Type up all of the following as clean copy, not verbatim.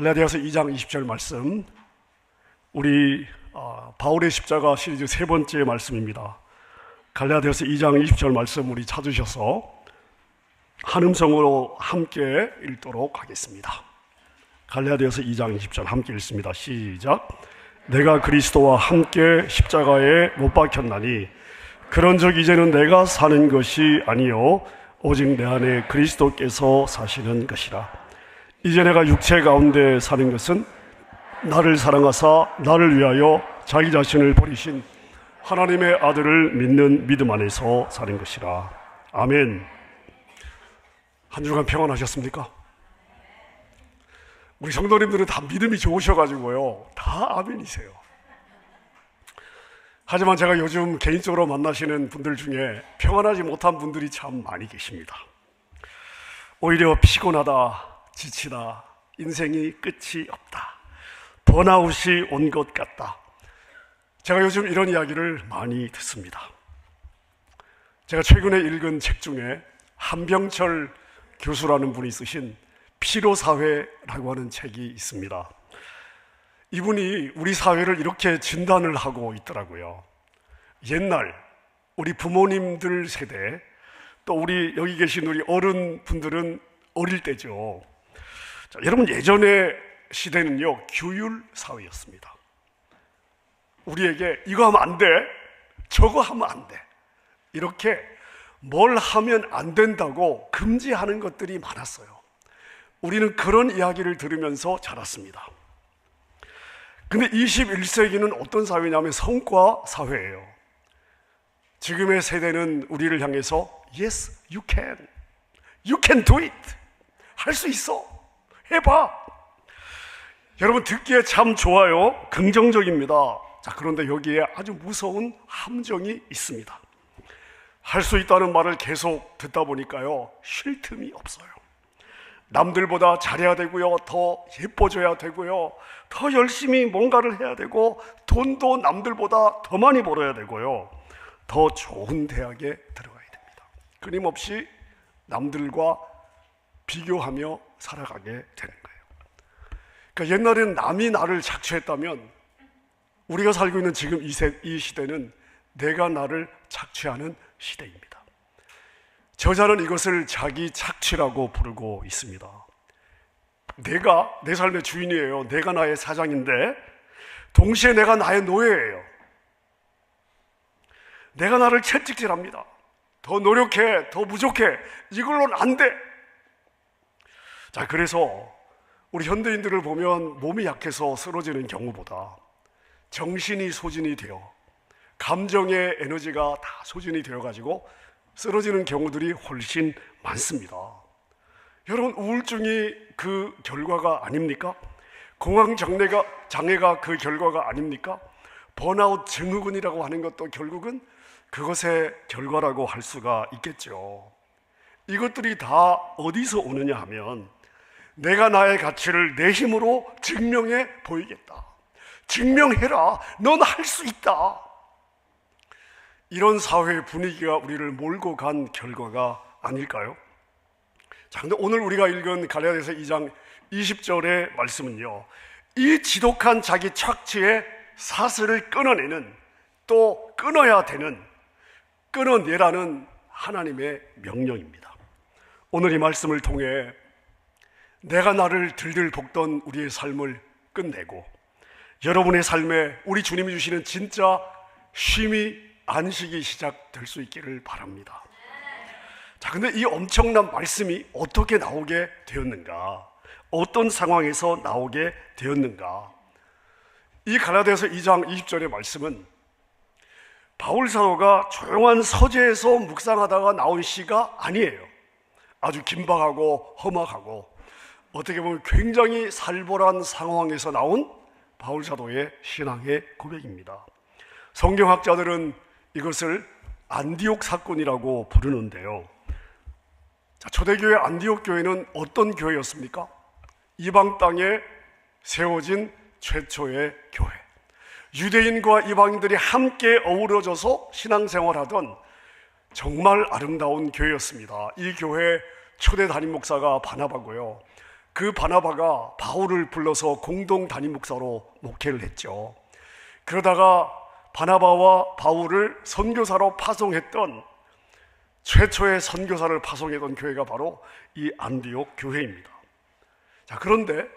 갈라디아서 2장 20절 말씀, 우리 바울의 십자가 시리즈 세 번째 말씀입니다. 갈라디아서 2장 20절 말씀 우리 찾으셔서 한음성으로 함께 읽도록 하겠습니다. 갈라디아서 2장 20절 함께 읽습니다. 시작. 내가 그리스도와 함께 십자가에 못 박혔나니 그런즉 이제는 내가 사는 것이 아니요 오직 내 안에 그리스도께서 사시는 것이라. 이제 내가 육체 가운데 사는 것은 나를 사랑하사 나를 위하여 자기 자신을 버리신 하나님의 아들을 믿는 믿음 안에서 사는 것이라. 아멘. 한 주간 평안하셨습니까? 우리 성도님들은 다 믿음이 좋으셔가지고요, 다 아멘이세요. 하지만 제가 요즘 개인적으로 만나시는 분들 중에 평안하지 못한 분들이 참 많이 계십니다. 오히려 피곤하다, 지치다, 인생이 끝이 없다, 번아웃이 온 것 같다. 제가 요즘 이런 이야기를 많이 듣습니다. 제가 최근에 읽은 책 중에 한병철 교수라는 분이 쓰신 피로사회라고 하는 책이 있습니다. 이분이 우리 사회를 이렇게 진단을 하고 있더라고요. 옛날 우리 부모님들 세대, 또 우리 여기 계신 우리 어른분들은 어릴 때죠. 자, 여러분, 예전의 시대는요, 규율 사회였습니다. 우리에게 이거 하면 안 돼, 저거 하면 안 돼, 이렇게 뭘 하면 안 된다고 금지하는 것들이 많았어요. 우리는 그런 이야기를 들으면서 자랐습니다. 근데 21세기는 어떤 사회냐면 성과 사회예요. 지금의 세대는 우리를 향해서 Yes, you can do it. 할 수 있어. 해봐. 여러분, 듣기에 참 좋아요. 긍정적입니다. 자, 그런데 여기에 아주 무서운 함정이 있습니다. 할 수 있다는 말을 계속 듣다 보니까요, 쉴 틈이 없어요. 남들보다 잘해야 되고요, 더 예뻐져야 되고요, 더 열심히 뭔가를 해야 되고, 돈도 남들보다 더 많이 벌어야 되고요, 더 좋은 대학에 들어가야 됩니다. 끊임없이 남들과 비교하며 살아가게 되는 거예요. 그러니까 옛날에는 남이 나를 착취했다면, 우리가 살고 있는 지금 이 시대는 내가 나를 착취하는 시대입니다. 저자는 이것을 자기 착취라고 부르고 있습니다. 내가 내 삶의 주인이에요. 내가 나의 사장인데 동시에 내가 나의 노예예요. 내가 나를 채찍질합니다. 더 노력해, 더 부족해, 이걸로는 안 돼. 자, 그래서 우리 현대인들을 보면 몸이 약해서 쓰러지는 경우보다 정신이 소진이 되어 감정의 에너지가 다 소진이 되어가지고 쓰러지는 경우들이 훨씬 많습니다. 여러분, 우울증이 그 결과가 아닙니까? 공황장애가 그 결과가 아닙니까? 번아웃 증후군이라고 하는 것도 결국은 그것의 결과라고 할 수가 있겠죠. 이것들이 다 어디서 오느냐 하면, 내가 나의 가치를 내 힘으로 증명해 보이겠다, 증명해라, 넌 할 수 있다, 이런 사회의 분위기가 우리를 몰고 간 결과가 아닐까요? 자, 근데 오늘 우리가 읽은 갈라디아서 2장 20절의 말씀은요, 이 지독한 자기 착취의 사슬을 끊어내는, 또 끊어야 되는, 끊어내라는 하나님의 명령입니다. 오늘 이 말씀을 통해 내가 나를 들들 볶던 우리의 삶을 끝내고, 여러분의 삶에 우리 주님이 주시는 진짜 쉼이, 안식이 시작될 수 있기를 바랍니다. 자, 근데 이 엄청난 말씀이 어떻게 나오게 되었는가? 어떤 상황에서 나오게 되었는가? 이 갈라디아서 2장 20절의 말씀은 바울 사도가 조용한 서재에서 묵상하다가 나온 시가 아니에요. 아주 긴박하고 험악하고 어떻게 보면 굉장히 살벌한 상황에서 나온 바울 사도의 신앙의 고백입니다. 성경학자들은 이것을 안디옥 사건이라고 부르는데요. 자, 초대교회 안디옥 교회는 어떤 교회였습니까? 이방 땅에 세워진 최초의 교회. 유대인과 이방인들이 함께 어우러져서 신앙생활하던 정말 아름다운 교회였습니다. 이 교회 초대 담임 목사가 바나바고요. 그 바나바가 바울을 불러서 공동 담임 목사로 목회를 했죠. 그러다가 바나바와 바울을 선교사로 파송했던 최초의 선교사를 파송했던 교회가 바로 이 안디옥 교회입니다. 자, 그런데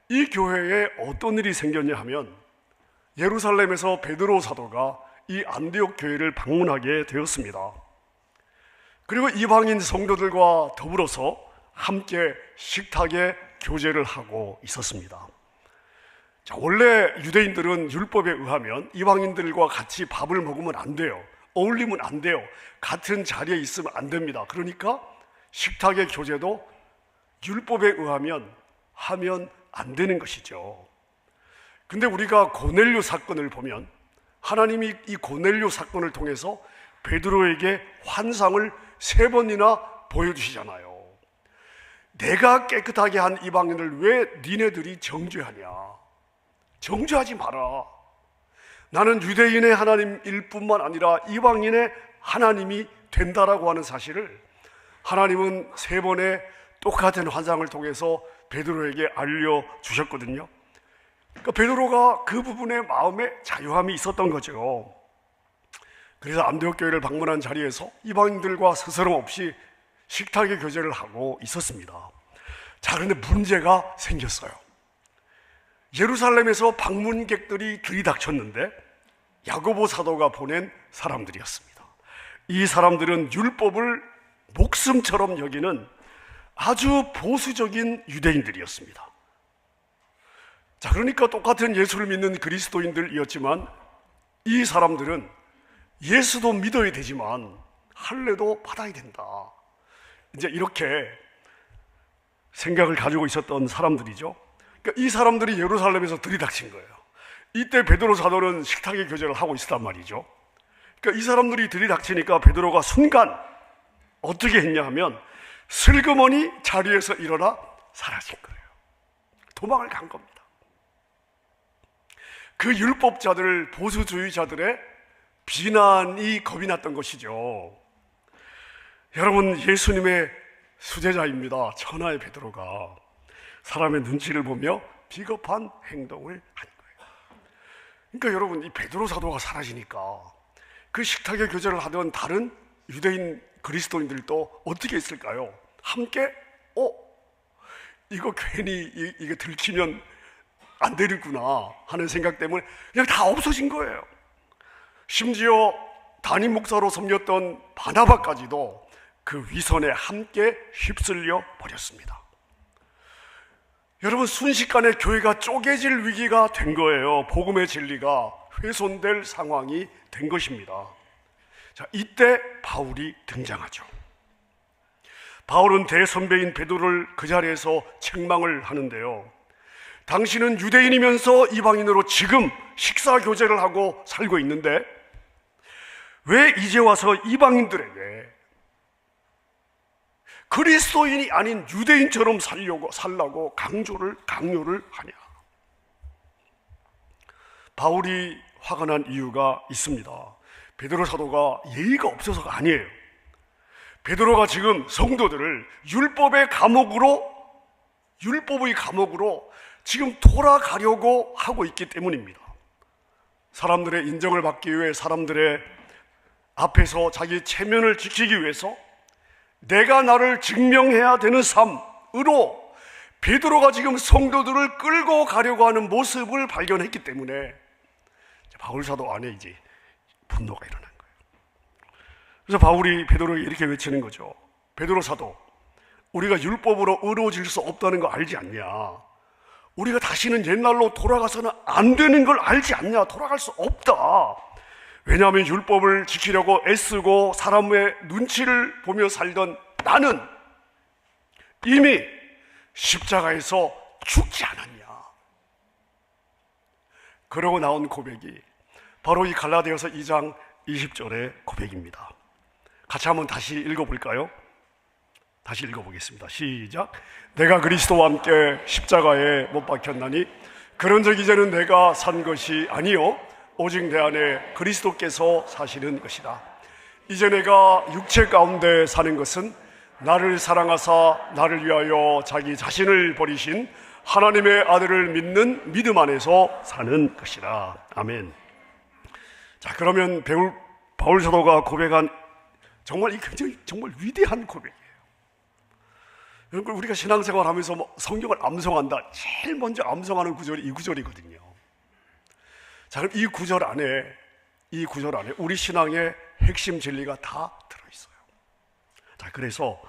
이 교회에 어떤 일이 생겼냐 하면 예루살렘에서 베드로 사도가 이 안디옥 교회를 방문하게 되었습니다. 그리고 이방인 성도들과 더불어서 함께 식탁에 교제를 하고 있었습니다. 자, 원래 유대인들은 율법에 의하면 이방인들과 같이 밥을 먹으면 안 돼요. 어울리면 안 돼요. 같은 자리에 있으면 안 됩니다. 그러니까 식탁의 교제도 율법에 의하면 하면 안 되는 것이죠. 근데 우리가 고넬료 사건을 보면 하나님이 이 고넬료 사건을 통해서 베드로에게 환상을 3번이나 보여주시잖아요. 내가 깨끗하게 한 이방인을 왜 니네들이 정죄하냐? 정죄하지 마라. 나는 유대인의 하나님일 뿐만 아니라 이방인의 하나님이 된다라고 하는 사실을 하나님은 3번의 똑같은 환상을 통해서 베드로에게 알려주셨거든요. 그러니까 베드로가 그 부분에 마음에 자유함이 있었던 거죠. 그래서 안디옥 교회를 방문한 자리에서 이방인들과 스스럼 없이 식탁의 교제를 하고 있었습니다. 자, 그런데 문제가 생겼어요. 예루살렘에서 방문객들이 들이닥쳤는데 야고보 사도가 보낸 사람들이었습니다. 이 사람들은 율법을 목숨처럼 여기는 아주 보수적인 유대인들이었습니다. 자, 그러니까 똑같은 예수를 믿는 그리스도인들이었지만 이 사람들은 예수도 믿어야 되지만 할례도 받아야 된다. 이제 이렇게 생각을 가지고 있었던 사람들이죠. 그러니까 이 사람들이 예루살렘에서 들이닥친 거예요. 이때 베드로 사도는 식탁의 교제를 하고 있었단 말이죠. 그러니까 이 사람들이 들이닥치니까 베드로가 순간 어떻게 했냐 하면 슬그머니 자리에서 일어나 사라진 거예요. 도망을 간 겁니다. 그 율법자들, 보수주의자들의 비난이 겁이 났던 것이죠. 여러분, 예수님의 수제자입니다. 천하의 베드로가 사람의 눈치를 보며 비겁한 행동을 한 거예요. 그러니까 여러분, 이 베드로 사도가 사라지니까 그 식탁에 교제를 하던 다른 유대인 그리스도인들도 어떻게 했을까요? 함께 이거 괜히 이게 들키면 안 되겠구나 하는 생각 때문에 그냥 다 없어진 거예요. 심지어 담임 목사로 섬겼던 바나바까지도 그 위선에 함께 휩쓸려 버렸습니다. 여러분, 순식간에 교회가 쪼개질 위기가 된 거예요. 복음의 진리가 훼손될 상황이 된 것입니다. 자, 이때 바울이 등장하죠. 바울은 대선배인 베드로를 그 자리에서 책망을 하는데요. 당신은 유대인이면서 이방인으로 지금 식사 교제를 하고 살고 있는데 왜 이제 와서 이방인들에게 그리스도인이 아닌 유대인처럼 살라고 강요를 하냐? 바울이 화가 난 이유가 있습니다. 베드로 사도가 예의가 없어서가 아니에요. 베드로가 지금 성도들을 율법의 감옥으로 지금 돌아가려고 하고 있기 때문입니다. 사람들의 인정을 받기 위해, 사람들의 앞에서 자기 체면을 지키기 위해서 내가 나를 증명해야 되는 삶으로 베드로가 지금 성도들을 끌고 가려고 하는 모습을 발견했기 때문에 바울 사도 안에 이제 분노가 일어난 거예요. 그래서 바울이 베드로에게 이렇게 외치는 거죠. 베드로 사도, 우리가 율법으로 의로워질 수 없다는 거 알지 않냐? 우리가 다시는 옛날로 돌아가서는 안 되는 걸 알지 않냐? 돌아갈 수 없다. 왜냐하면 율법을 지키려고 애쓰고 사람의 눈치를 보며 살던 나는 이미 십자가에서 죽지 않았냐? 그러고 나온 고백이 바로 이 갈라디아서 2장 20절의 고백입니다. 같이 한번 다시 읽어볼까요? 다시 읽어보겠습니다. 시작. 내가 그리스도와 함께 십자가에 못 박혔나니 그런즉 이제는 내가 산 것이 아니요 오직 내 안에 그리스도께서 사시는 것이다. 이제 내가 육체 가운데 사는 것은 나를 사랑하사 나를 위하여 자기 자신을 버리신 하나님의 아들을 믿는 믿음 안에서 사는 것이라. 아멘. 자, 그러면 바울 사도가 고백한 정말 이 굉장히 정말 위대한 고백이에요. 여러분, 우리가 신앙생활하면서 성경을 암송한다, 제일 먼저 암송하는 구절이 이 구절이거든요. 자, 그럼 이 구절 안에 우리 신앙의 핵심 진리가 다 들어있어요. 자, 그래서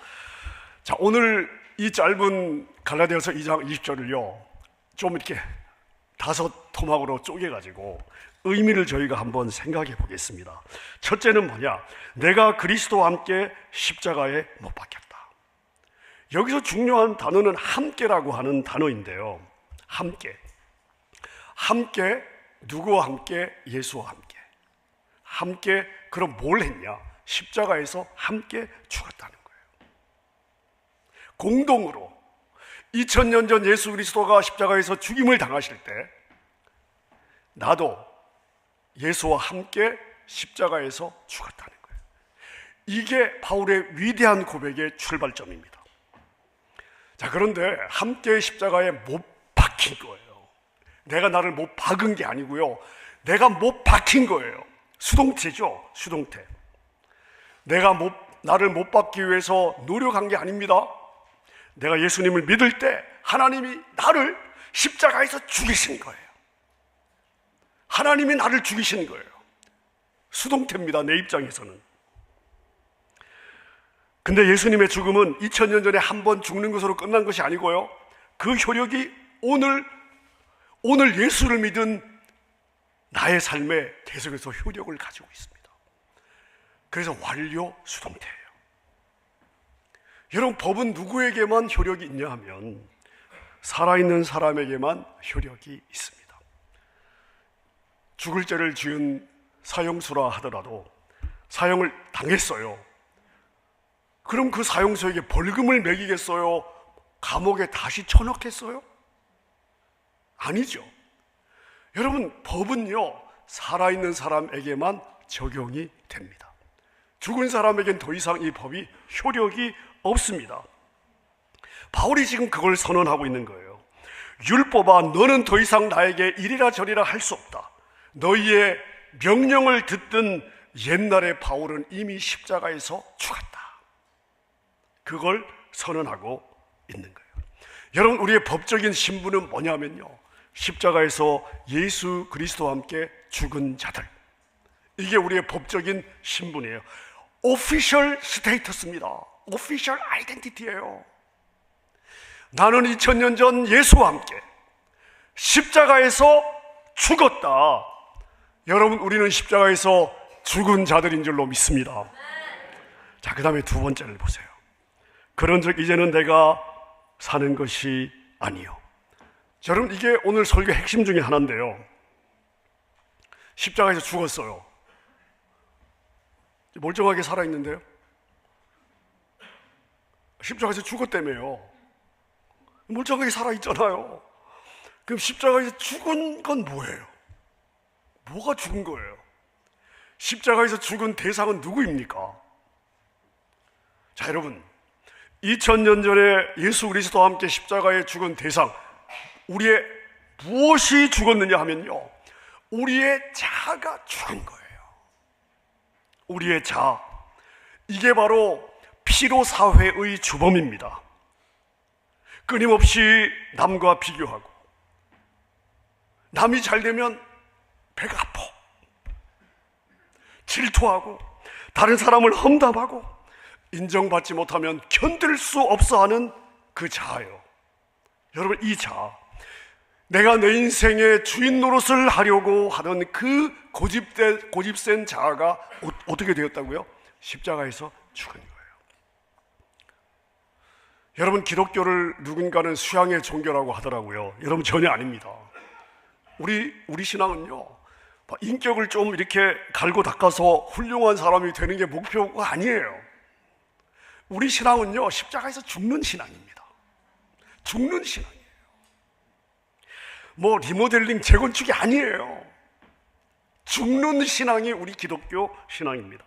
오늘 이 짧은 갈라디아서 2장 20절을요 좀 이렇게 5토막으로 쪼개가지고 의미를 저희가 한번 생각해 보겠습니다. 첫째는 뭐냐? 내가 그리스도와 함께 십자가에 못 박혔다. 여기서 중요한 단어는 함께라고 하는 단어인데요. 함께 누구와 함께? 예수와 함께. 함께, 그럼 뭘 했냐? 십자가에서 함께 죽었다는 거예요. 공동으로 2000년 전 예수 그리스도가 십자가에서 죽임을 당하실 때 나도 예수와 함께 십자가에서 죽었다는 거예요. 이게 바울의 위대한 고백의 출발점입니다. 자, 그런데 함께 십자가에 못 박힌 거예요. 내가 나를 못 박은 게 아니고요, 내가 못 박힌 거예요. 수동태죠, 수동태. 내가 나를 못 박기 위해서 노력한 게 아닙니다. 내가 예수님을 믿을 때 하나님이 나를 십자가에서 죽이신 거예요. 하나님이 나를 죽이신 거예요. 수동태입니다, 내 입장에서는. 근데 예수님의 죽음은 2000년 전에 한 번 죽는 것으로 끝난 것이 아니고요, 그 효력이 오늘 예수를 믿은 나의 삶에 계속해서 효력을 가지고 있습니다. 그래서 완료 수동태예요. 여러분, 법은 누구에게만 효력이 있냐 하면 살아있는 사람에게만 효력이 있습니다. 죽을 죄를 지은 사형수라 하더라도 사형을 당했어요. 그럼 그 사형수에게 벌금을 매기겠어요? 감옥에 다시 쳐넣겠어요? 아니죠. 여러분, 법은요 살아있는 사람에게만 적용이 됩니다. 죽은 사람에겐 더 이상 이 법이 효력이 없습니다. 바울이 지금 그걸 선언하고 있는 거예요. 율법아, 너는 더 이상 나에게 이리라 저리라 할 수 없다. 너희의 명령을 듣던 옛날에 바울은 이미 십자가에서 죽었다. 그걸 선언하고 있는 거예요. 여러분, 우리의 법적인 신분은 뭐냐면요, 십자가에서 예수 그리스도와 함께 죽은 자들. 이게 우리의 법적인 신분이에요. 오피셜 스테이터스입니다. 오피셜 아이덴티티예요. 나는 2000년 전 예수와 함께 십자가에서 죽었다. 여러분, 우리는 십자가에서 죽은 자들인 줄로 믿습니다. 자, 그 다음에 두 번째를 보세요. 그런즉 이제는 내가 사는 것이 아니요. 여러분, 이게 오늘 설교 핵심 중에 하나인데요, 십자가에서 죽었어요. 멀쩡하게 살아있는데요, 십자가에서 죽었다며요. 멀쩡하게 살아있잖아요. 그럼 십자가에서 죽은 건 뭐예요? 뭐가 죽은 거예요? 십자가에서 죽은 대상은 누구입니까? 자, 여러분, 2000년 전에 예수 그리스도와 함께 십자가에 죽은 대상, 우리의 무엇이 죽었느냐 하면요, 우리의 자아가 죽은 거예요. 우리의 자아, 이게 바로 피로사회의 주범입니다. 끊임없이 남과 비교하고, 남이 잘 되면 배가 아파, 질투하고, 다른 사람을 험담하고, 인정받지 못하면 견딜 수 없어 하는 그 자아요. 여러분, 이 자아, 내가 내 인생의 주인 노릇을 하려고 하던 그 고집센 자아가 어떻게 되었다고요? 십자가에서 죽은 거예요. 여러분, 기독교를 누군가는 수양의 종교라고 하더라고요. 여러분, 전혀 아닙니다. 우리 신앙은요, 인격을 좀 이렇게 갈고 닦아서 훌륭한 사람이 되는 게 목표가 아니에요. 우리 신앙은요, 십자가에서 죽는 신앙입니다. 죽는 신앙이에요. 뭐 리모델링, 재건축이 아니에요. 죽는 신앙이 우리 기독교 신앙입니다.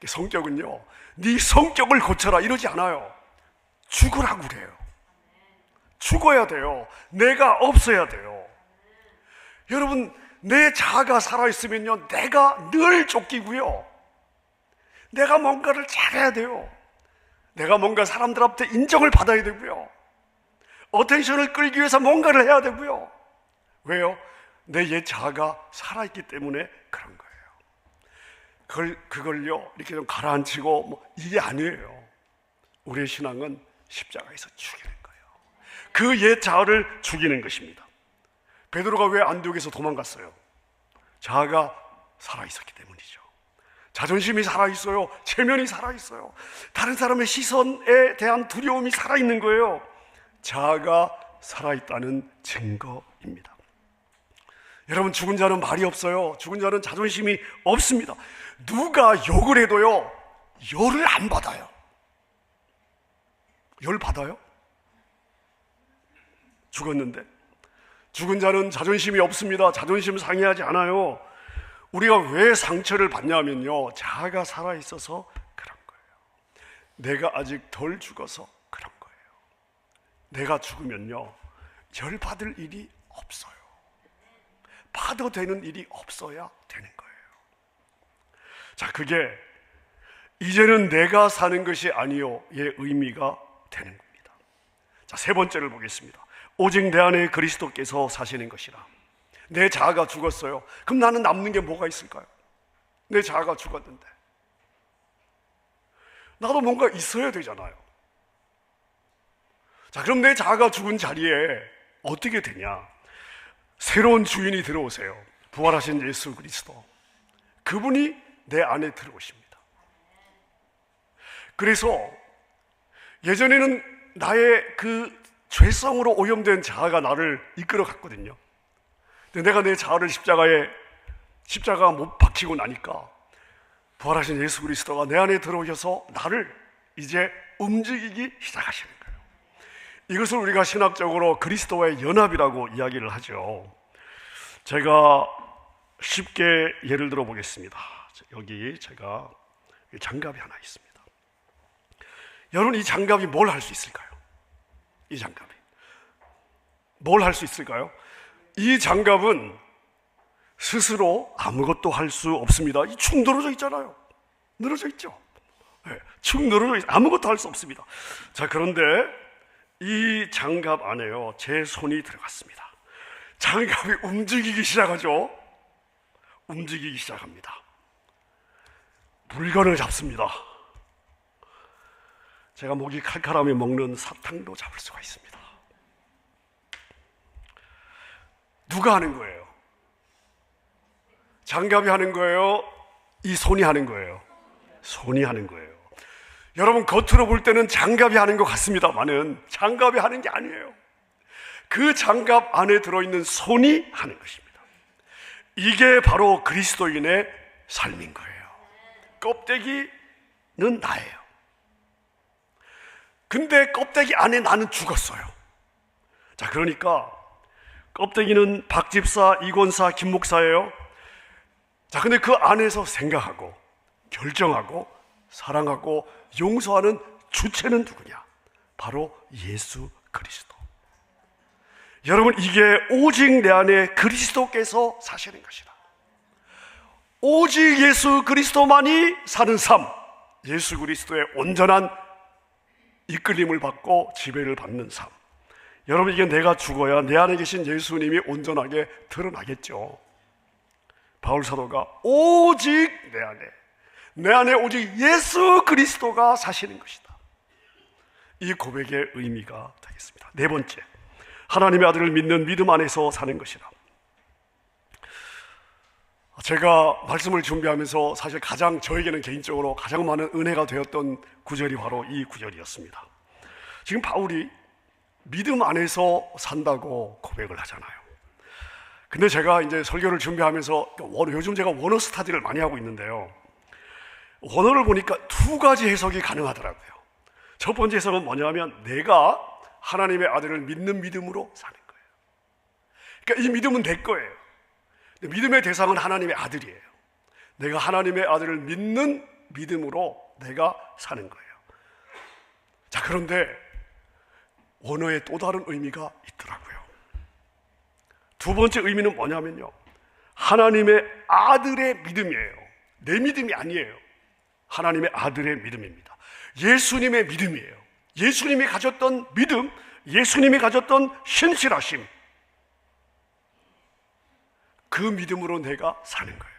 성격은요, 네 성격을 고쳐라 이러지 않아요. 죽으라고 그래요. 죽어야 돼요. 내가 없어야 돼요. 여러분, 내 자아가 살아있으면요, 내가 늘 쫓기고요, 내가 뭔가를 잘해야 돼요. 내가 뭔가 사람들 앞에 인정을 받아야 되고요, 어텐션을 끌기 위해서 뭔가를 해야 되고요. 왜요? 내 옛 자아가 살아있기 때문에 그런 거예요. 그걸요 이렇게 좀 가라앉히고 이게 아니에요. 우리의 신앙은 십자가에서 죽이는 거예요. 그 옛 자아를 죽이는 것입니다. 베드로가 왜 안디옥에서 도망갔어요? 자아가 살아있었기 때문이죠. 자존심이 살아있어요. 체면이 살아있어요. 다른 사람의 시선에 대한 두려움이 살아있는 거예요. 자아가 살아있다는 증거입니다. 여러분, 죽은 자는 말이 없어요. 죽은 자는 자존심이 없습니다. 누가 욕을 해도요, 열을 안 받아요. 열 받아요? 죽었는데. 죽은 자는 자존심이 없습니다. 자존심 상해하지 않아요. 우리가 왜 상처를 받냐면요, 자아가 살아있어서 그런 거예요. 내가 아직 덜 죽어서 그런 거예요. 내가 죽으면요, 열 받을 일이 없어요. 봐도 되는 일이 없어야 되는 거예요. 자, 그게 이제는 내가 사는 것이 아니요의 의미가 되는 겁니다. 자, 세 번째를 보겠습니다. 오직 내 안에 그리스도께서 사시는 것이라. 내 자아가 죽었어요. 그럼 나는 남는 게 뭐가 있을까요? 내 자아가 죽었는데 나도 뭔가 있어야 되잖아요. 자, 그럼 내 자아가 죽은 자리에 어떻게 되냐? 새로운 주인이 들어오세요. 부활하신 예수 그리스도. 그분이 내 안에 들어오십니다. 그래서 예전에는 나의 그 죄성으로 오염된 자아가 나를 이끌어 갔거든요. 근데 내가 내 자아를 십자가가 못 박히고 나니까 부활하신 예수 그리스도가 내 안에 들어오셔서 나를 이제 움직이기 시작하시는 거예요. 이것을 우리가 신학적으로 그리스도와의 연합이라고 이야기를 하죠. 제가 쉽게 예를 들어 보겠습니다. 여기 제가 장갑이 하나 있습니다. 여러분, 이 장갑이 뭘 할 수 있을까요? 이 장갑이 뭘 할 수 있을까요? 이 장갑은 스스로 아무것도 할 수 없습니다. 축 늘어져 있잖아요. 늘어져 있죠. 네, 축 늘어져 있어요. 아무것도 할 수 없습니다. 자, 그런데 이 장갑 안에요, 제 손이 들어갔습니다. 장갑이 움직이기 시작하죠. 움직이기 시작합니다. 물건을 잡습니다. 제가 목이 칼칼하면 먹는 사탕도 잡을 수가 있습니다. 누가 하는 거예요? 장갑이 하는 거예요? 이 손이 하는 거예요? 손이 하는 거예요. 여러분, 겉으로 볼 때는 장갑이 하는 것 같습니다만은 장갑이 하는 게 아니에요. 그 장갑 안에 들어있는 손이 하는 것입니다. 이게 바로 그리스도인의 삶인 거예요. 껍데기는 나예요. 근데 껍데기 안에 나는 죽었어요. 자, 그러니까 껍데기는 박집사, 이권사, 김목사예요. 자, 근데 그 안에서 생각하고 결정하고 사랑하고 용서하는 주체는 누구냐? 바로 예수 그리스도. 여러분, 이게 오직 내 안에 그리스도께서 사시는 것이다. 오직 예수 그리스도만이 사는 삶, 예수 그리스도의 온전한 이끌림을 받고 지배를 받는 삶. 여러분, 이게 내가 죽어야 내 안에 계신 예수님이 온전하게 드러나겠죠. 바울 사도가 오직 내 안에 오직 예수 그리스도가 사시는 것이다. 이 고백의 의미가 되겠습니다. 네 번째, 하나님의 아들을 믿는 믿음 안에서 사는 것이라. 제가 말씀을 준비하면서 사실 저에게는 개인적으로 가장 많은 은혜가 되었던 구절이 바로 이 구절이었습니다. 지금 바울이 믿음 안에서 산다고 고백을 하잖아요. 근데 제가 이제 설교를 준비하면서 요즘 제가 원어 스타디를 많이 하고 있는데요, 원어를 보니까 두 가지 해석이 가능하더라고요. 첫 번째 해석은 뭐냐면 내가 하나님의 아들을 믿는 믿음으로 사는 거예요. 그러니까 이 믿음은 내 거예요. 믿음의 대상은 하나님의 아들이에요. 내가 하나님의 아들을 믿는 믿음으로 내가 사는 거예요. 자, 그런데 원어에 또 다른 의미가 있더라고요. 두 번째 의미는 뭐냐면요, 하나님의 아들의 믿음이에요. 내 믿음이 아니에요. 하나님의 아들의 믿음입니다. 예수님의 믿음이에요. 예수님이 가졌던 믿음, 예수님이 가졌던 신실하심, 그 믿음으로 내가 사는 거예요.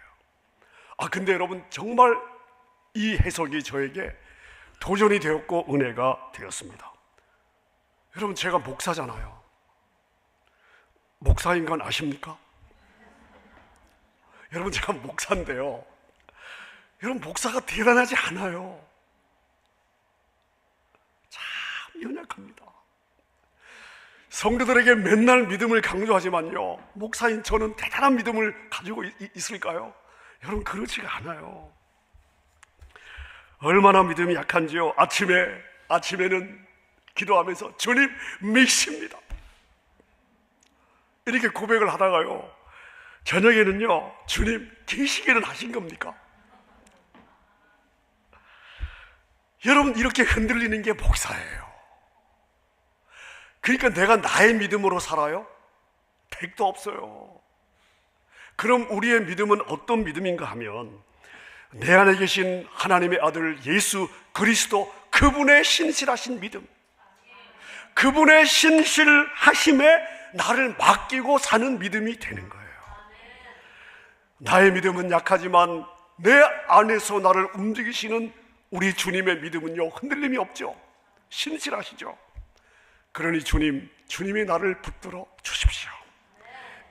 근데 여러분, 정말 이 해석이 저에게 도전이 되었고 은혜가 되었습니다. 여러분, 제가 목사잖아요. 목사인 건 아십니까? 여러분, 제가 목사인데요, 여러분, 목사가 대단하지 않아요. 참 연약합니다. 성도들에게 맨날 믿음을 강조하지만요, 목사인 저는 대단한 믿음을 가지고 있을까요? 여러분, 그렇지가 않아요. 얼마나 믿음이 약한지요. 아침에는 기도하면서 주님 믿습니다, 이렇게 고백을 하다가요, 저녁에는요, 주님 계시기는 하신 겁니까? 여러분, 이렇게 흔들리는 게 목사예요. 그러니까 내가 나의 믿음으로 살아요? 택도 없어요. 그럼 우리의 믿음은 어떤 믿음인가 하면, 내 안에 계신 하나님의 아들 예수 그리스도, 그분의 신실하신 믿음, 그분의 신실하심에 나를 맡기고 사는 믿음이 되는 거예요. 나의 믿음은 약하지만 내 안에서 나를 움직이시는 우리 주님의 믿음은요, 흔들림이 없죠. 신실하시죠. 그러니 주님이 나를 붙들어 주십시오.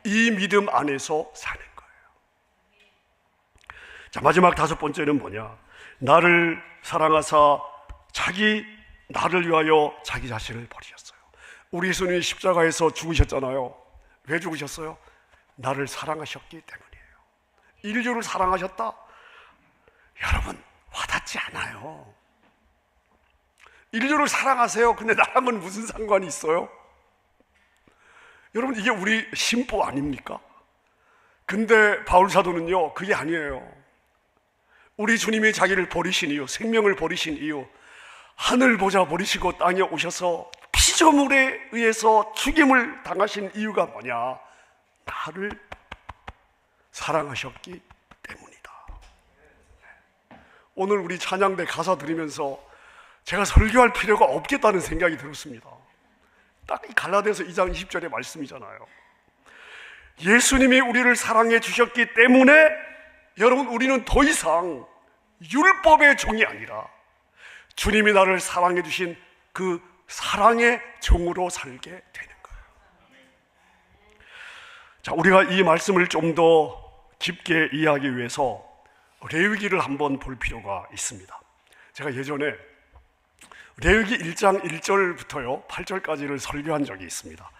이 믿음 안에서 사는 거예요. 자, 마지막 다섯 번째는 뭐냐? 나를 사랑하사 나를 위하여 자기 자신을 버리셨어요. 우리 예수님이 십자가에서 죽으셨잖아요. 왜 죽으셨어요? 나를 사랑하셨기 때문이에요. 인류를 사랑하셨다? 여러분, 와닿지 않아요. 인류를 사랑하세요. 근데 나랑은 무슨 상관이 있어요? 여러분, 이게 우리 심보 아닙니까? 근데 바울 사도는요, 그게 아니에요. 우리 주님이 자기를 버리신 이유, 생명을 버리신 이유, 하늘 보좌 버리시고 땅에 오셔서 피조물에 의해서 죽임을 당하신 이유가 뭐냐? 나를 사랑하셨기 때문이다. 오늘 우리 찬양대 가사 들으면서 제가 설교할 필요가 없겠다는 생각이 들었습니다. 딱 이 갈라디아서 2장 20절의 말씀이잖아요. 예수님이 우리를 사랑해 주셨기 때문에 여러분, 우리는 더 이상 율법의 종이 아니라 주님이 나를 사랑해 주신 그 사랑의 종으로 살게 되는 거예요. 자, 우리가 이 말씀을 좀 더 깊게 이해하기 위해서 레위기를 한번 볼 필요가 있습니다. 제가 예전에 레위기 1장 1절부터요 8절까지를 설교한 적이 있습니다.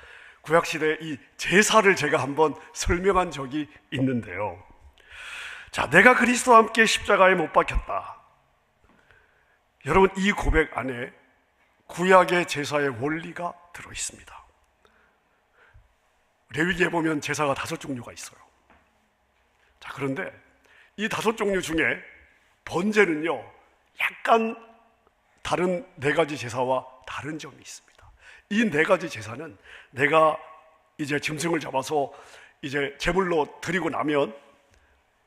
구약시대 이 제사를 제가 한번 설명한 적이 있는데요. 자, 내가 그리스도와 함께 십자가에 못 박혔다. 여러분, 이 고백 안에 구약의 제사의 원리가 들어있습니다. 레위기에 보면 제사가 5종류가 있어요. 자, 그런데 이 5종류 중에 번제는요, 약간 다른 4가지 제사와 다른 점이 있습니다. 이 4가지 제사는 내가 이제 짐승을 잡아서 이제 제물로 드리고 나면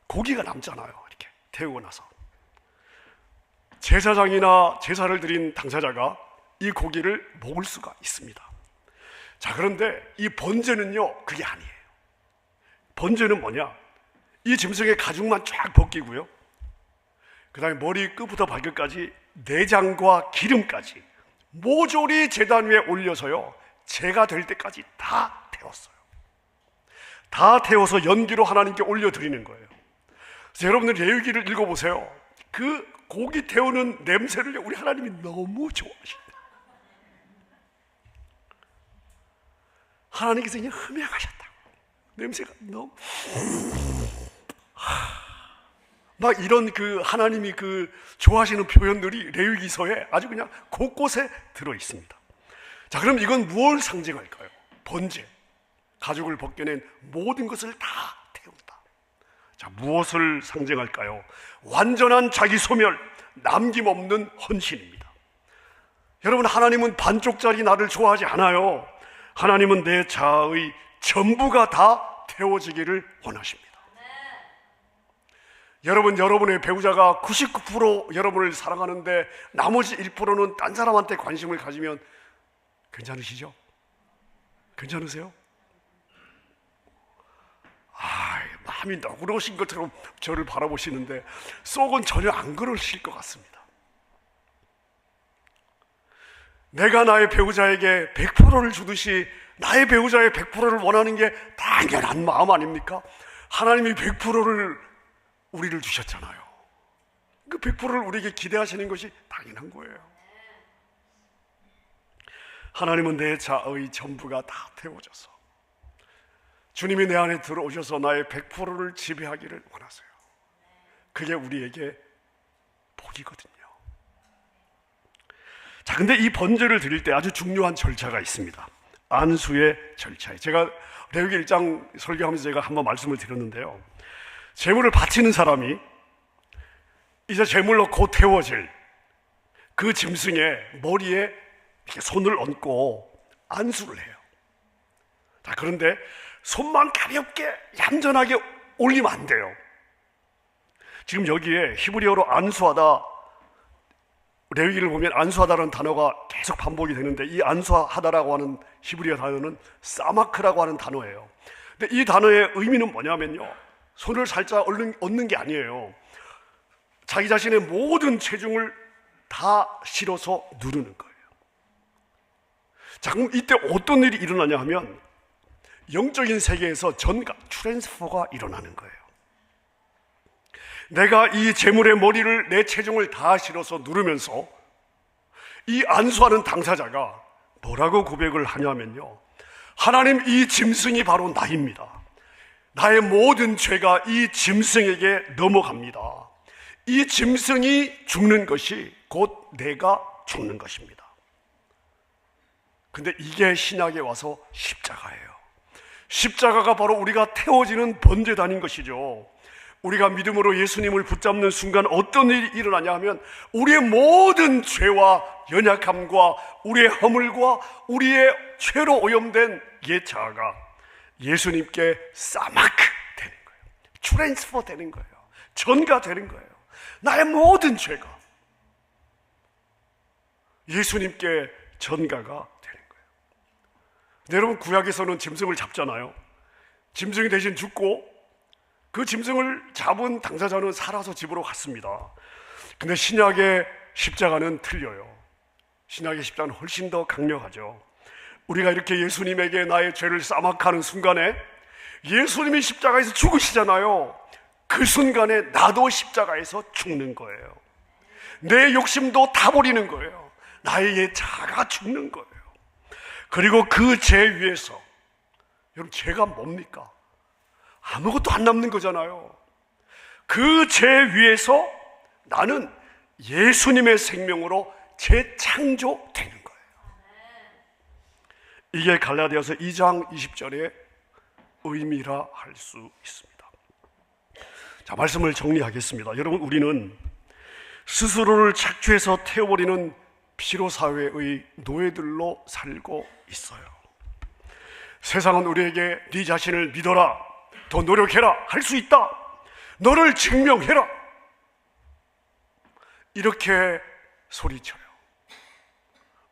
고기가 남잖아요. 이렇게 태우고 나서 제사장이나 제사를 드린 당사자가 이 고기를 먹을 수가 있습니다. 자, 그런데 이 번제는요, 그게 아니에요. 번제는 뭐냐? 이 짐승의 가죽만 쫙 벗기고요, 그 다음에 머리 끝부터 발끝까지 내장과 기름까지 모조리 제단 위에 올려서요, 제가 될 때까지 다 태웠어요. 다 태워서 연기로 하나님께 올려드리는 거예요. 그래서 여러분들 레위기를 읽어보세요. 그 고기 태우는 냄새를 우리 하나님이 너무 좋아하십니다. 하나님께서 그냥 흠양하셨다. 냄새가 너무 막 이런 그 하나님이 그 좋아하시는 표현들이 레위기서에 아주 그냥 곳곳에 들어 있습니다. 자, 그럼 이건 무엇을 상징할까요? 번제, 가죽을 벗겨낸 모든 것을 다 태운다. 자, 무엇을 상징할까요? 완전한 자기 소멸, 남김없는 헌신입니다. 여러분, 하나님은 반쪽짜리 나를 좋아하지 않아요. 하나님은 내 자아의 전부가 다 태워지기를 원하십니다. 여러분, 여러분의 배우자가 99% 여러분을 사랑하는데 나머지 1%는 딴 사람한테 관심을 가지면 괜찮으시죠? 괜찮으세요? 마음이 너그러우신 것처럼 저를 바라보시는데 속은 전혀 안 그러실 것 같습니다. 내가 나의 배우자에게 100%를 주듯이 나의 배우자의 100%를 원하는 게 당연한 마음 아닙니까? 하나님이 100%를 우리를 주셨잖아요. 그 100%를 우리에게 기대하시는 것이 당연한 거예요. 하나님은 내 자아의 전부가 다 태워져서 주님이 내 안에 들어오셔서 나의 100%를 지배하기를 원하세요. 그게 우리에게 복이거든요. 자, 근데 이 번제를 드릴 때 아주 중요한 절차가 있습니다. 안수의 절차. 제가 레위기 1장 설교하면서 제가 한번 말씀을 드렸는데요. 제물을 바치는 사람이 이제 제물로 곧 태워질 그 짐승의 머리에 이렇게 손을 얹고 안수를 해요. 자, 그런데 손만 가볍게 얌전하게 올리면 안 돼요. 지금 여기에 히브리어로 안수하다, 레위기를 보면 안수하다라는 단어가 계속 반복이 되는데 이 안수하다라고 하는 히브리어 단어는 사마크라고 하는 단어예요. 근데 이 단어의 의미는 뭐냐면요, 손을 살짝 얹는 게 아니에요. 자기 자신의 모든 체중을 다 실어서 누르는 거예요. 자, 그럼 이때 어떤 일이 일어나냐 하면 영적인 세계에서 전가, 트랜스퍼가 일어나는 거예요. 내가 이 제물의 머리를, 내 체중을 다 실어서 누르면서 이 안수하는 당사자가 뭐라고 고백을 하냐면요, 하나님, 이 짐승이 바로 나입니다. 나의 모든 죄가 이 짐승에게 넘어갑니다. 이 짐승이 죽는 것이 곧 내가 죽는 것입니다. 근데 이게 신약에 와서 십자가예요. 십자가가 바로 우리가 태워지는 번제단인 것이죠. 우리가 믿음으로 예수님을 붙잡는 순간 어떤 일이 일어나냐 하면 우리의 모든 죄와 연약함과 우리의 허물과 우리의 죄로 오염된 옛 자아가 예수님께 사마크 되는 거예요. 트랜스퍼 되는 거예요. 전가되는 거예요. 나의 모든 죄가 예수님께 전가가 되는 거예요. 근데 여러분, 구약에서는 짐승을 잡잖아요. 짐승이 대신 죽고 그 짐승을 잡은 당사자는 살아서 집으로 갔습니다. 근데 신약의 십자가는 틀려요. 신약의 십자가는 훨씬 더 강력하죠. 우리가 이렇게 예수님에게 나의 죄를 싸막하는 순간에 예수님이 십자가에서 죽으시잖아요. 그 순간에 나도 십자가에서 죽는 거예요. 내 욕심도 다 버리는 거예요. 나의 옛 자아가 죽는 거예요. 그리고 그 죄 위에서, 여러분, 죄가 뭡니까? 아무것도 안 남는 거잖아요. 그 죄 위에서 나는 예수님의 생명으로 재창조되는 거예요. 이게 갈라디아서 2장 20절의 의미라 할 수 있습니다. 자, 말씀을 정리하겠습니다. 여러분, 우리는 스스로를 착취해서 태워버리는 피로사회의 노예들로 살고 있어요. 세상은 우리에게 네 자신을 믿어라, 더 노력해라, 할 수 있다, 너를 증명해라, 이렇게 소리쳐요.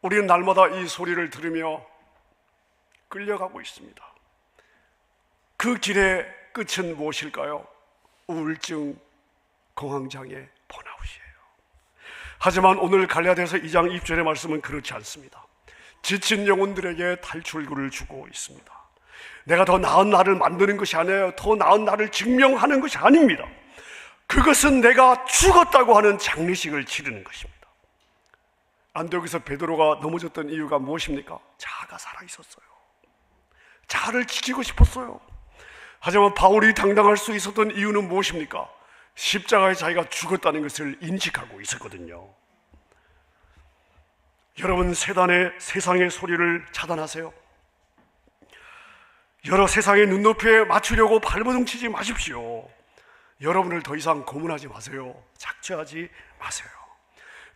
우리는 날마다 이 소리를 들으며 끌려가고 있습니다. 그 길의 끝은 무엇일까요? 우울증, 공황장애, 번아웃이에요. 하지만 오늘 갈라디아서 2장 20절의 말씀은 그렇지 않습니다. 지친 영혼들에게 탈출구를 주고 있습니다. 내가 더 나은 나를 만드는 것이 아니에요. 더 나은 나를 증명하는 것이 아닙니다. 그것은 내가 죽었다고 하는 장례식을 치르는 것입니다. 안디옥에서 베드로가 넘어졌던 이유가 무엇입니까? 자아가 살아있었어요. 자아를 지키고 싶었어요. 하지만 바울이 당당할 수 있었던 이유는 무엇입니까? 십자가에 자기가 죽었다는 것을 인식하고 있었거든요. 여러분, 세상의 소리를 차단하세요. 여러 세상의 눈높이에 맞추려고 발버둥 치지 마십시오. 여러분을 더 이상 고문하지 마세요. 착취하지 마세요.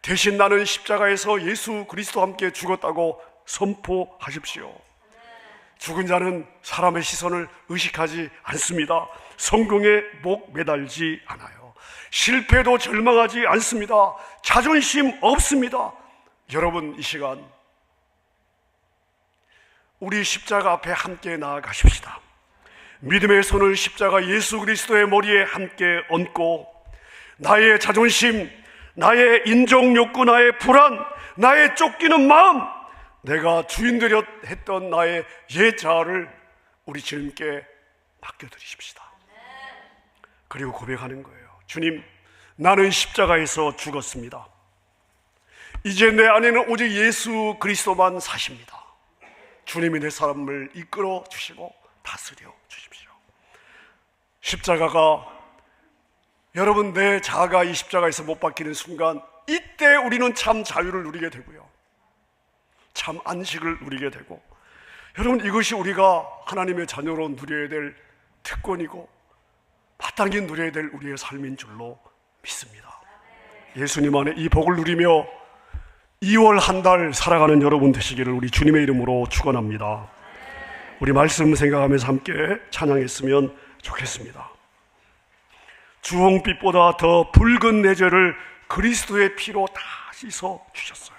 대신 나는 십자가에서 예수 그리스도와 함께 죽었다고 선포하십시오. 죽은 자는 사람의 시선을 의식하지 않습니다. 성공에 목 매달지 않아요. 실패도 절망하지 않습니다. 자존심 없습니다. 여러분, 이 시간 우리 십자가 앞에 함께 나아가십시다. 믿음의 손을 십자가 예수 그리스도의 머리에 함께 얹고 나의 자존심, 나의 인정욕구, 나의 불안, 나의 쫓기는 마음, 내가 주인되려 했던 나의 옛 자아를 우리 주님께 맡겨드리십시다. 그리고 고백하는 거예요. 주님, 나는 십자가에서 죽었습니다. 이제 내 안에는 오직 예수 그리스도만 사십니다. 주님이 내 삶을 이끌어 주시고 다스려 주십시오. 십자가가, 여러분, 내 자아가 이 십자가에서 못 박히는 순간, 이때 우리는 참 자유를 누리게 되고요, 참 안식을 누리게 되고, 여러분, 이것이 우리가 하나님의 자녀로 누려야 될 특권이고 마땅히 누려야 될 우리의 삶인 줄로 믿습니다. 예수님 안에 이 복을 누리며 2월 한 달 살아가는 여러분 되시기를 우리 주님의 이름으로 축원합니다. 우리 말씀 생각하면서 함께 찬양했으면 좋겠습니다. 주홍빛보다 더 붉은 내 죄를 그리스도의 피로 다 씻어 주셨어요.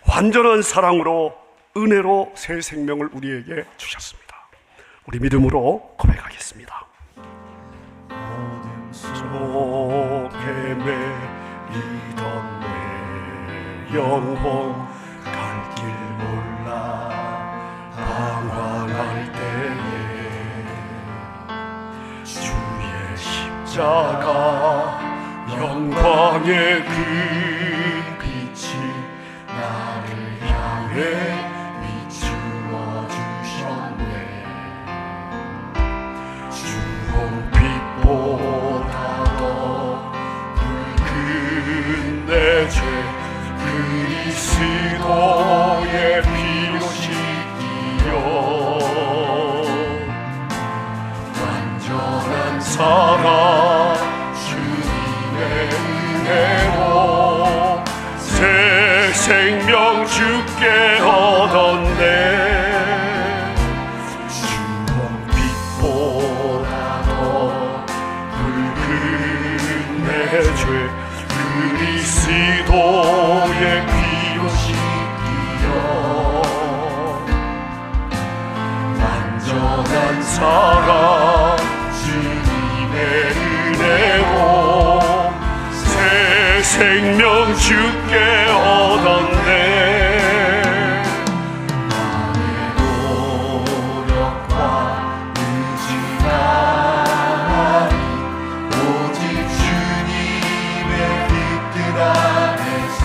완전한 사랑으로, 은혜로 새 생명을 우리에게 주셨습니다. 우리 믿음으로 고백하겠습니다. 어둠 속에 매이던 내 영혼 갈 길 몰라 방황할 때에 주의 십자가 영광의 그 빛이 나를 향해 비추어 주셨네. 주홍빛보다 더 붉은 내 죄 그리스도의 피로 씻기려 완전한 사랑 주님의 은혜로 새 생명 주께 얻었네. 주홍빛보다 더 붉은 내 죄 그리스도의 피로 씻기려 완전한 사랑 주님의 은혜로 새 생명 주께 얻었네. 나의 노력과 의지가 아니 오직 주님의 뜻 안에서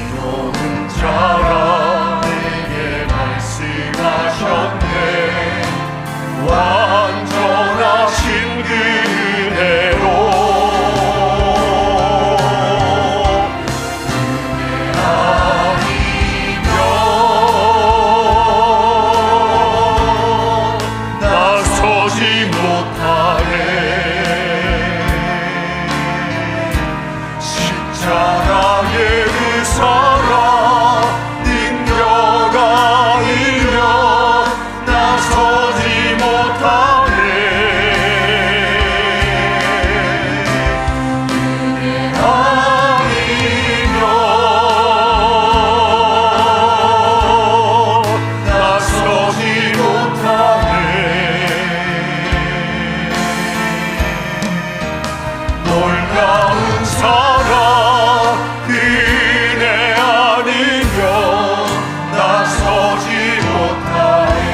의로운 자라 내게 말씀하셨네. 완전하신 그 은혜로 은혜 아니면 나서지 못하네. 십자가의 그 사랑 능력 아니면 나서지 못하네. 은혜 아니면 나서지 못하네. 놀라운 사랑 은혜 아니면 나서지 못하네.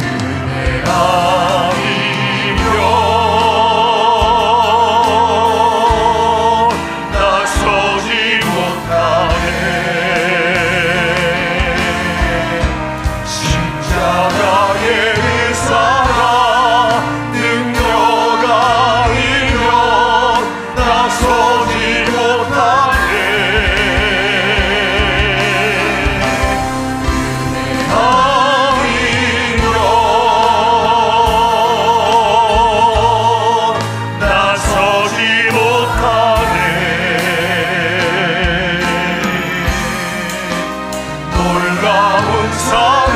은혜 아니면 나서지 못하네. 십자가의 그 사랑 능력 아니면 나서지 못하네. 은혜 아니면 서